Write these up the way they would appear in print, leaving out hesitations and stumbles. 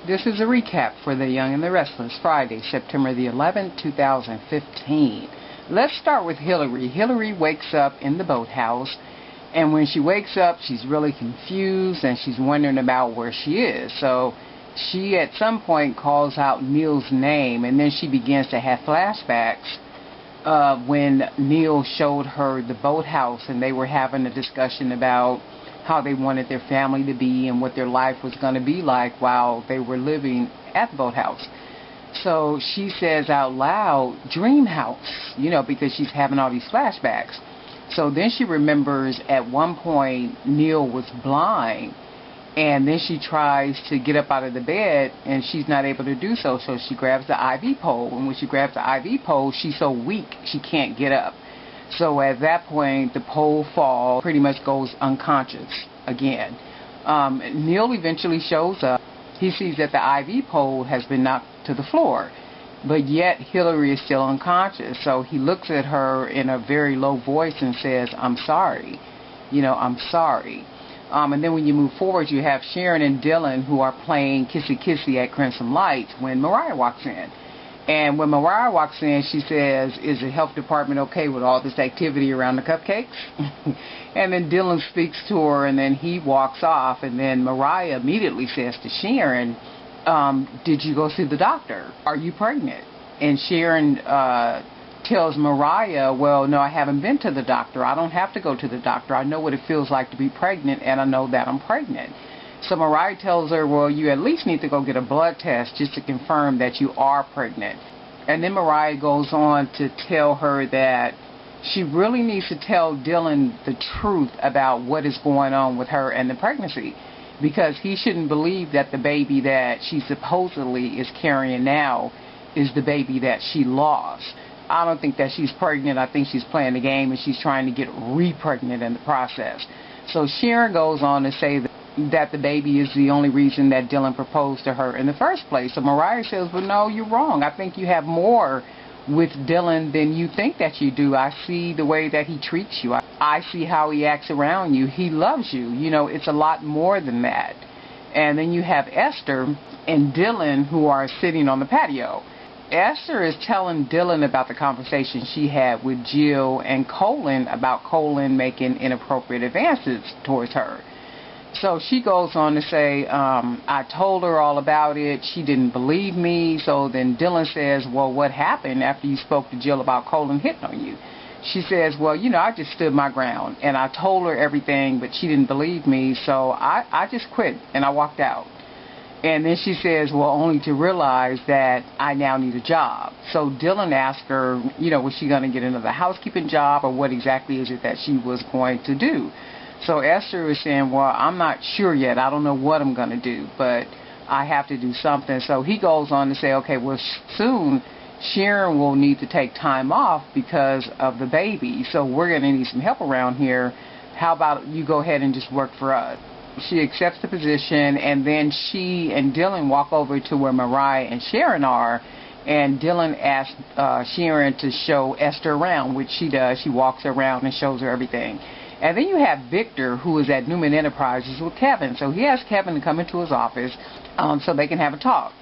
This is a recap for The Young and the Restless, Friday, September the 11th, 2015. Let's start with Hilary. Hilary wakes up in the boathouse, and when she wakes up, she's really confused, and she's wondering about where she is. So she, at some point, calls out Neil's name, and then she begins to have flashbacks when Neil showed her the boathouse, and they were having a discussion about how they wanted their family to be and what their life was going to be like while they were living at the boathouse. So she says out loud, dream house, because she's having all these flashbacks. So then she remembers at one point Neil was blind, and then she tries to get up out of the bed, and she's not able to do so. So she grabs the IV pole, and when she grabs the IV pole, she's so weak she can't get up. So at that point, the pole falls, pretty much goes unconscious again. Neil eventually shows up. He sees that the IV pole has been knocked to the floor, but yet Hilary is still unconscious. So he looks at her in a very low voice and says, I'm sorry. I'm sorry. And then when you move forward, you have Sharon and Dylan, who are playing kissy kissy at Crimson Lights when Mariah walks in. And when Mariah walks in, she says, is the health department okay with all this activity around the cupcakes? And then Dylan speaks to her, and then he walks off. And then Mariah immediately says to Sharon, did you go see the doctor? Are you pregnant? And Sharon tells Mariah, well, no, I haven't been to the doctor. I don't have to go to the doctor. I know what it feels like to be pregnant, and I know that I'm pregnant. So Mariah tells her, well, you at least need to go get a blood test just to confirm that you are pregnant. And then Mariah goes on to tell her that she really needs to tell Dylan the truth about what is going on with her and the pregnancy, because he shouldn't believe that the baby that she supposedly is carrying now is the baby that she lost. I don't think that she's pregnant. I think she's playing the game, and she's trying to get re-pregnant in the process. So Sharon goes on to say that the baby is the only reason that Dylan proposed to her in the first place. So Mariah says, well, no, you're wrong. I think you have more with Dylan than you think that you do. I see the way that he treats you. I see how he acts around you. He loves you. It's a lot more than that. And then you have Esther and Dylan, who are sitting on the patio. Esther is telling Dylan about the conversation she had with Jill and Colin about Colin making inappropriate advances towards her. So she goes on to say, I told her all about it. She didn't believe me. So then Dylan says, well, what happened after you spoke to Jill about Colin hitting on you? She says, well, I just stood my ground, and I told her everything, but she didn't believe me. So I just quit, and I walked out. And then she says, well, only to realize that I now need a job. So Dylan asked her, was she going to get another housekeeping job, or what exactly is it that she was going to do? So Esther was saying, well, I'm not sure yet. I don't know what I'm going to do, but I have to do something. So he goes on to say, okay, well, soon Sharon will need to take time off because of the baby. So we're going to need some help around here. How about you go ahead and just work for us? She accepts the position, and then she and Dylan walk over to where Mariah and Sharon are, and Dylan asks Sharon to show Esther around, which she does. She walks her around and shows her everything. And then you have Victor, who is at Newman Enterprises with Kevin. So he asks Kevin to come into his office so they can have a talk.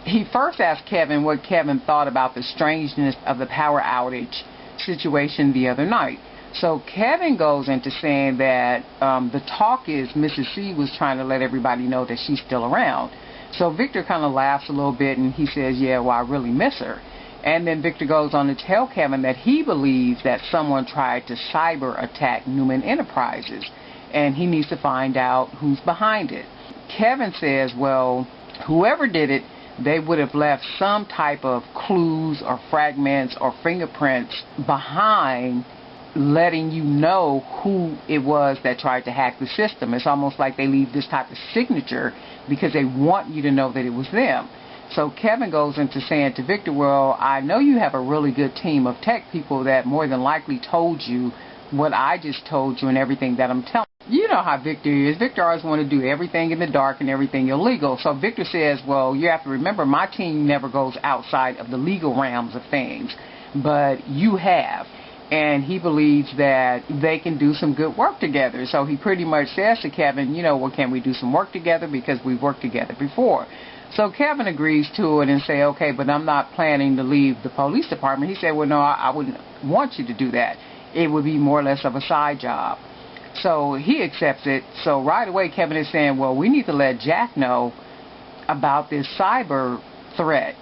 He first asked Kevin what Kevin thought about the strangeness of the power outage situation the other night. So Kevin goes into saying that the talk is Mrs. C was trying to let everybody know that she's still around. So Victor kind of laughs a little bit, and he says, yeah, well, I really miss her. And then Victor goes on to tell Kevin that he believes that someone tried to cyber attack Newman Enterprises, and he needs to find out who's behind it. Kevin says, well, whoever did it, they would have left some type of clues or fragments or fingerprints behind, letting you know who it was that tried to hack the system. It's almost like they leave this type of signature because they want you to know that it was them. So Kevin goes into saying to Victor, well, I know you have a really good team of tech people that more than likely told you what I just told you and everything that I'm telling you. You know how Victor is. Victor always wants to do everything in the dark and everything illegal. So Victor says, well, you have to remember, my team never goes outside of the legal realms of things, but you have. And he believes that they can do some good work together. So he pretty much says to Kevin, well, can we do some work together, because we've worked together before. So Kevin agrees to it and say, okay, but I'm not planning to leave the police department. He said, well, no, I wouldn't want you to do that. It would be more or less of a side job. So he accepts it. So right away, Kevin is saying, well, we need to let Jack know about this cyber threat.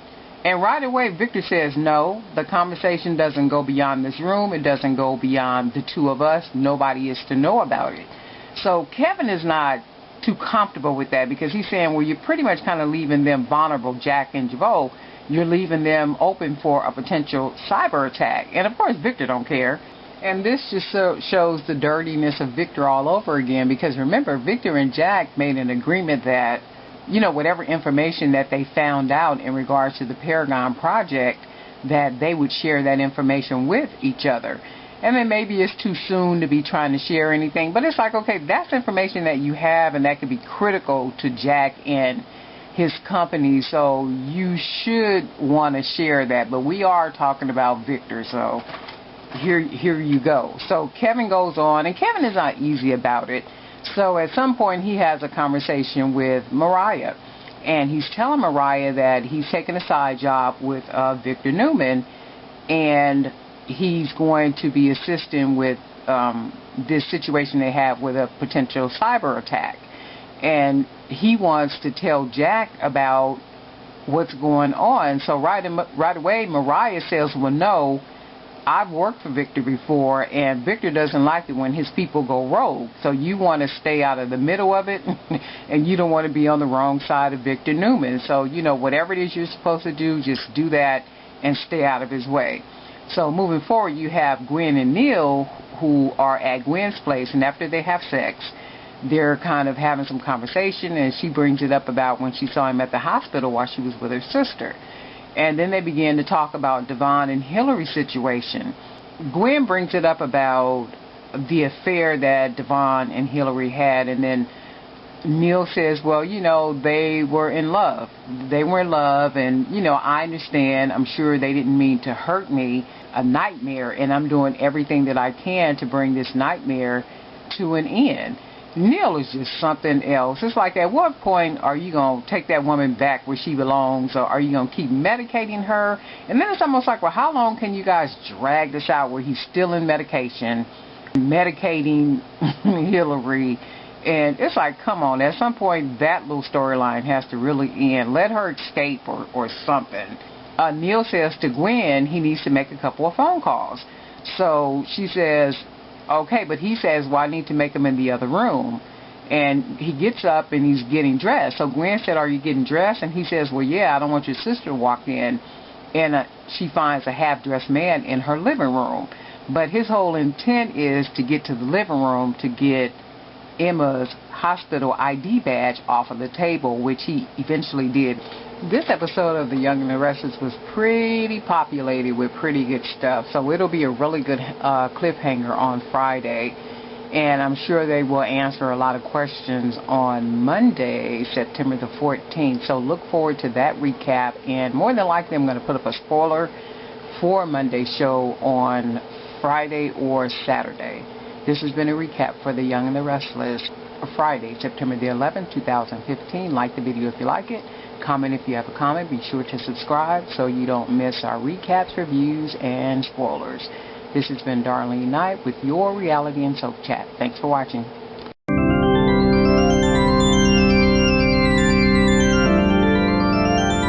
And right away, Victor says, no, the conversation doesn't go beyond this room. It doesn't go beyond the two of us. Nobody is to know about it. So Kevin is not too comfortable with that, because he's saying, well, you're pretty much kind of leaving them vulnerable, Jack and Javon. You're leaving them open for a potential cyber attack. And of course, Victor don't care. And this just shows the dirtiness of Victor all over again, because remember, Victor and Jack made an agreement that, you know, whatever information that they found out in regards to the Paragon Project, that they would share that information with each other. And then maybe it's too soon to be trying to share anything, but it's like, okay, that's information that you have, and that could be critical to Jack and his company, so you should want to share that. But we are talking about Victor, so here you go. So Kevin goes on, and Kevin is not easy about it. So at some point he has a conversation with Mariah, and he's telling Mariah that he's taking a side job with Victor Newman, and he's going to be assisting with this situation they have with a potential cyber attack. And he wants to tell Jack about what's going on. So right away, Mariah says, well, no, I've worked for Victor before, and Victor doesn't like it when his people go rogue. So you want to stay out of the middle of it, and you don't want to be on the wrong side of Victor Newman. So, you know, whatever it is you're supposed to do, just do that and stay out of his way. So moving forward, you have Gwen and Neil, who are at Gwen's place, and after they have sex, they're kind of having some conversation, and she brings it up about when she saw him at the hospital while she was with her sister. And then they begin to talk about Devon and Hilary's situation. Gwen brings it up about the affair that Devon and Hilary had, and then Neil says, well, you know, they were in love. They were in love, and, you know, I understand. I'm sure they didn't mean to hurt me, a nightmare, and I'm doing everything that I can to bring this nightmare to an end. Neil is just something else. It's like, at what point are you going to take that woman back where she belongs, or are you going to keep medicating her? And then it's almost like, well, how long can you guys drag this out where he's still in medication, medicating Hilary? And it's like, come on, at some point that little storyline has to really end. Let her escape or something. Neil says to Gwen he needs to make a couple of phone calls. So she says, okay, but he says, well, I need to make them in the other room. And he gets up and he's getting dressed. So Gwen said, are you getting dressed? And he says, well, yeah, I don't want your sister to walk in. And she finds a half-dressed man in her living room. But his whole intent is to get to the living room to get Emma's hospital ID badge off of the table, which he eventually did. This episode of The Young and the Restless was pretty populated with pretty good stuff, so it'll be a really good cliffhanger on Friday, and I'm sure they will answer a lot of questions on Monday, September the 14th, so look forward to that recap, and more than likely I'm going to put up a spoiler for Monday's show on Friday or Saturday. This has been a recap for The Young and the Restless for Friday, September the 11th, 2015. Like the video if you like it. Comment if you have a comment. Be sure to subscribe so you don't miss our recaps, reviews, and spoilers. This has been Darlene Knight with your Reality and Soap Chat. Thanks for watching.